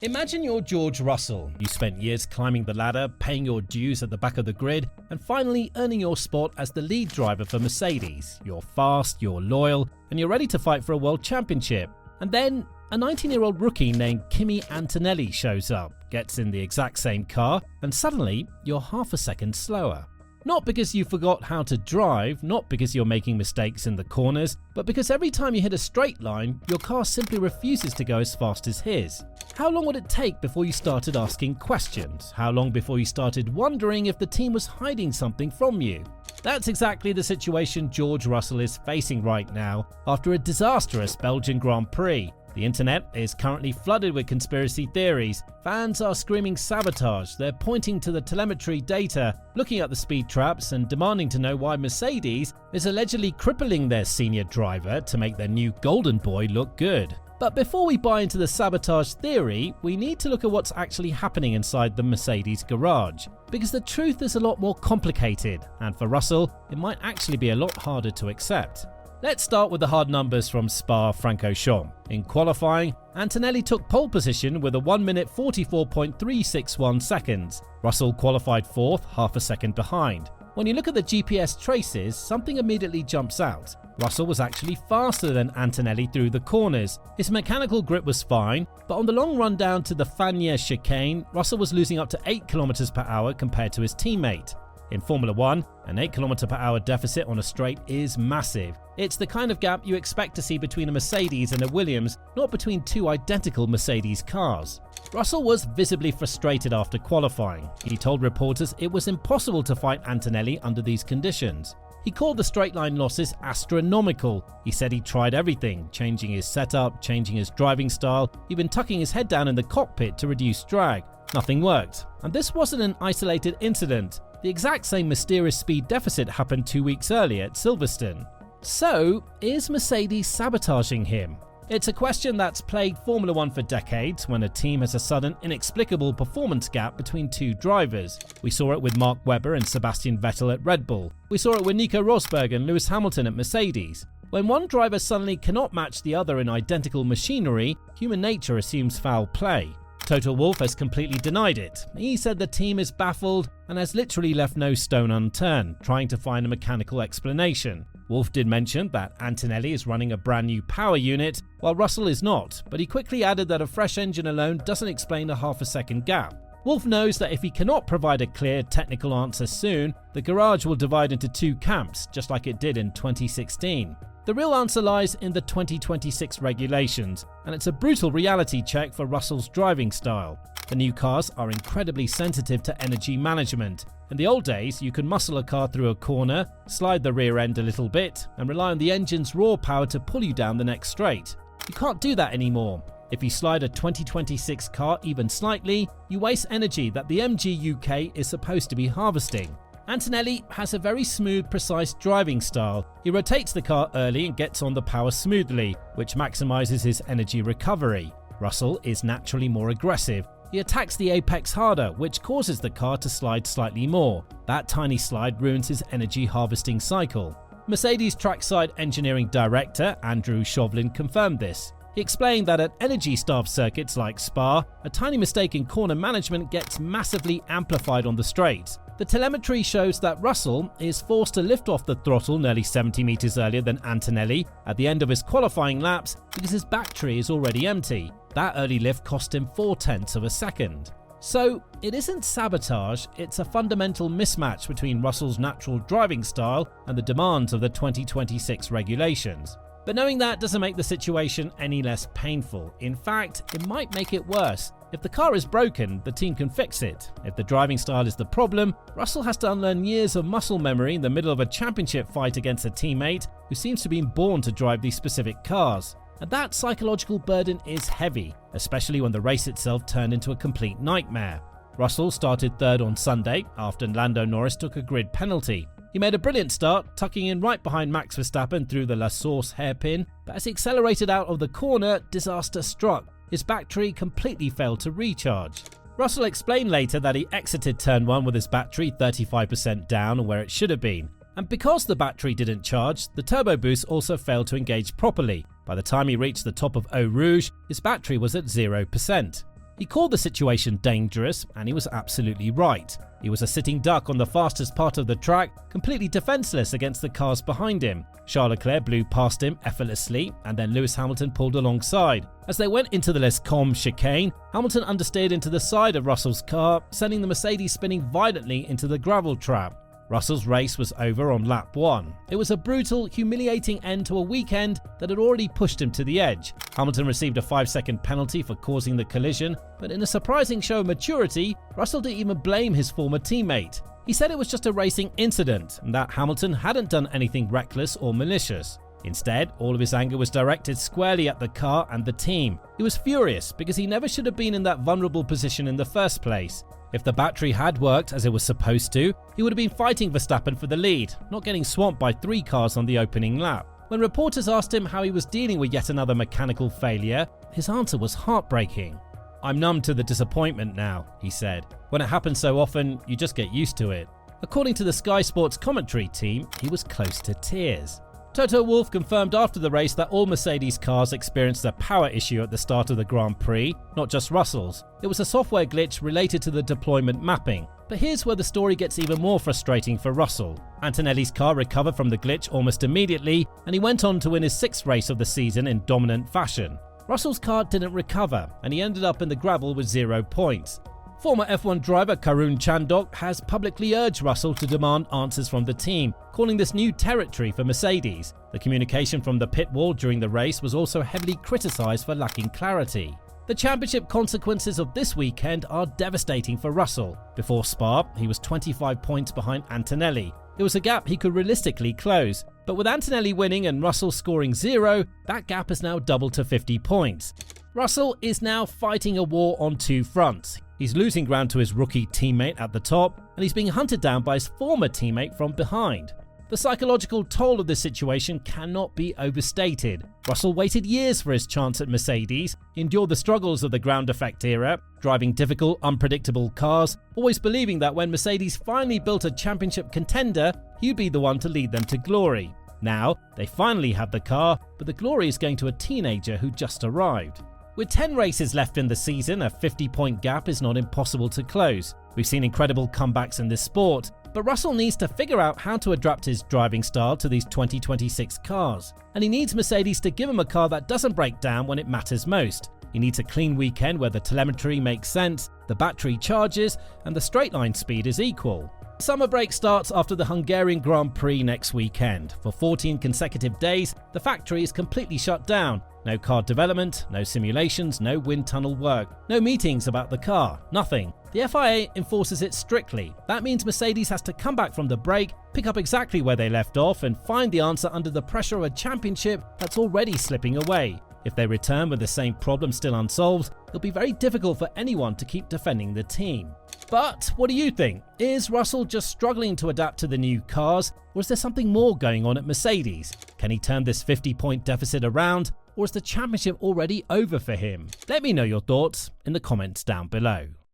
Imagine you're George Russell. You spent years climbing the ladder, paying your dues at the back of the grid, and finally earning your spot as the lead driver for Mercedes. You're fast, you're loyal, and you're ready to fight for a world championship. And then a 19-year-old rookie named Kimi Antonelli shows up, gets in the exact same car, and suddenly you're half a second slower. Not because you forgot how to drive, not because you're making mistakes in the corners, but because every time you hit a straight line, your car simply refuses to go as fast as his. How long would it take before you started asking questions? How long before you started wondering if the team was hiding something from you? That's exactly the situation George Russell is facing right now after a disastrous Belgian Grand Prix. The internet is currently flooded with conspiracy theories. Fans are screaming sabotage, they're pointing to the telemetry data, looking at the speed traps and demanding to know why Mercedes is allegedly crippling their senior driver to make their new golden boy look good. But before we buy into the sabotage theory, we need to look at what's actually happening inside the Mercedes garage. Because the truth is a lot more complicated, and for Russell, it might actually be a lot harder to accept. Let's start with the hard numbers from Spa-Francorchamps. In qualifying, Antonelli took pole position with a 1 minute 44.361 seconds. Russell qualified fourth, half a second behind. When you look at the GPS traces, something immediately jumps out. Russell was actually faster than Antonelli through the corners. His mechanical grip was fine, but on the long run down to the Fagnes chicane, Russell was losing up to 8 km per hour compared to his teammate. In Formula 1, an 8 km per hour deficit on a straight is massive. It's the kind of gap you expect to see between a Mercedes and a Williams, not between two identical Mercedes cars. Russell was visibly frustrated after qualifying. He told reporters it was impossible to fight Antonelli under these conditions. He called the straight line losses astronomical. He said he tried everything, changing his setup, changing his driving style, even tucking his head down in the cockpit to reduce drag. Nothing worked. And this wasn't an isolated incident. The exact same mysterious speed deficit happened 2 weeks earlier at Silverstone. So, is Mercedes sabotaging him? It's a question that's plagued Formula 1 for decades when a team has a sudden, inexplicable performance gap between two drivers. We saw it with Mark Webber and Sebastian Vettel at Red Bull. We saw it with Nico Rosberg and Lewis Hamilton at Mercedes. When one driver suddenly cannot match the other in identical machinery, human nature assumes foul play. Toto Wolff has completely denied it. He said the team is baffled and has literally left no stone unturned, trying to find a mechanical explanation. Wolff did mention that Antonelli is running a brand new power unit, while Russell is not, but he quickly added that a fresh engine alone doesn't explain a half a second gap. Wolff knows that if he cannot provide a clear technical answer soon, the garage will divide into two camps, just like it did in 2016. The real answer lies in the 2026 regulations, and it's a brutal reality check for Russell's driving style. The new cars are incredibly sensitive to energy management. In the old days, you could muscle a car through a corner, slide the rear end a little bit, and rely on the engine's raw power to pull you down the next straight. You can't do that anymore. If you slide a 2026 car even slightly, you waste energy that the MG UK is supposed to be harvesting. Antonelli has a very smooth, precise driving style. He rotates the car early and gets on the power smoothly, which maximizes his energy recovery. Russell is naturally more aggressive. He attacks the apex harder, which causes the car to slide slightly more. That tiny slide ruins his energy harvesting cycle. Mercedes trackside engineering director Andrew Chauvelin confirmed this. He explained that at energy-starved circuits like Spa, a tiny mistake in corner management gets massively amplified on the straight. The telemetry shows that Russell is forced to lift off the throttle nearly 70 meters earlier than Antonelli at the end of his qualifying laps because his battery is already empty. That early lift cost him 0.4 of a second. So, it isn't sabotage, it's a fundamental mismatch between Russell's natural driving style and the demands of the 2026 regulations. But knowing that doesn't make the situation any less painful. In fact, it might make it worse. If the car is broken, the team can fix it. If the driving style is the problem, Russell has to unlearn years of muscle memory in the middle of a championship fight against a teammate who seems to be born to drive these specific cars. And that psychological burden is heavy, especially when the race itself turned into a complete nightmare. Russell started third on Sunday after Lando Norris took a grid penalty. He made a brilliant start, tucking in right behind Max Verstappen through the La Source hairpin, but as he accelerated out of the corner, disaster struck. His battery completely failed to recharge. Russell explained later that he exited turn 1 with his battery 35% down where it should have been. And because the battery didn't charge, the turbo boost also failed to engage properly. By the time he reached the top of Eau Rouge, his battery was at 0%. He called the situation dangerous, and he was absolutely right. He was a sitting duck on the fastest part of the track, completely defenseless against the cars behind him. Charles Leclerc blew past him effortlessly, and then Lewis Hamilton pulled alongside. As they went into the Les Combes chicane, Hamilton understeered into the side of Russell's car, sending the Mercedes spinning violently into the gravel trap. Russell's race was over on lap 1. It was a brutal, humiliating end to a weekend that had already pushed him to the edge. Hamilton received a 5-second penalty for causing the collision, but in a surprising show of maturity, Russell didn't even blame his former teammate. He said it was just a racing incident and that Hamilton hadn't done anything reckless or malicious. Instead, all of his anger was directed squarely at the car and the team. He was furious because he never should have been in that vulnerable position in the first place. If the battery had worked as it was supposed to, he would have been fighting Verstappen for the lead, not getting swamped by 3 cars on the opening lap. When reporters asked him how he was dealing with yet another mechanical failure, his answer was heartbreaking. "I'm numb to the disappointment now," he said. "When it happens so often, you just get used to it." According to the Sky Sports commentary team, he was close to tears. Toto Wolff confirmed after the race that all Mercedes cars experienced a power issue at the start of the Grand Prix, not just Russell's. It was a software glitch related to the deployment mapping. But here's where the story gets even more frustrating for Russell. Antonelli's car recovered from the glitch almost immediately, and he went on to win his 6th race of the season in dominant fashion. Russell's car didn't recover, and he ended up in the gravel with 0 points. Former F1 driver Karun Chandhok has publicly urged Russell to demand answers from the team, calling this new territory for Mercedes. The communication from the pit wall during the race was also heavily criticised for lacking clarity. The championship consequences of this weekend are devastating for Russell. Before Spa, he was 25 points behind Antonelli. It was a gap he could realistically close. But with Antonelli winning and Russell scoring 0, that gap has now doubled to 50 points. Russell is now fighting a war on 2 fronts. He's losing ground to his rookie teammate at the top, and he's being hunted down by his former teammate from behind. The psychological toll of this situation cannot be overstated. Russell waited years for his chance at Mercedes, endured the struggles of the ground effect era, driving difficult, unpredictable cars, always believing that when Mercedes finally built a championship contender, he'd be the one to lead them to glory. Now, they finally have the car, but the glory is going to a teenager who just arrived. With 10 races left in the season, a 50-point gap is not impossible to close. We've seen incredible comebacks in this sport, but Russell needs to figure out how to adapt his driving style to these 2026 cars. And he needs Mercedes to give him a car that doesn't break down when it matters most. He needs a clean weekend where the telemetry makes sense, the battery charges, and the straight line speed is equal. Summer break starts after the Hungarian Grand Prix next weekend. For 14 consecutive days, the factory is completely shut down. No car development, no simulations, no wind tunnel work, no meetings about the car, nothing. The FIA enforces it strictly. That means Mercedes has to come back from the break, pick up exactly where they left off, and find the answer under the pressure of a championship that's already slipping away. If they return with the same problem still unsolved, it'll be very difficult for anyone to keep defending the team. But what do you think? Is Russell just struggling to adapt to the new cars, or is there something more going on at Mercedes? Can he turn this 50-point deficit around, or is the championship already over for him? Let me know your thoughts in the comments down below.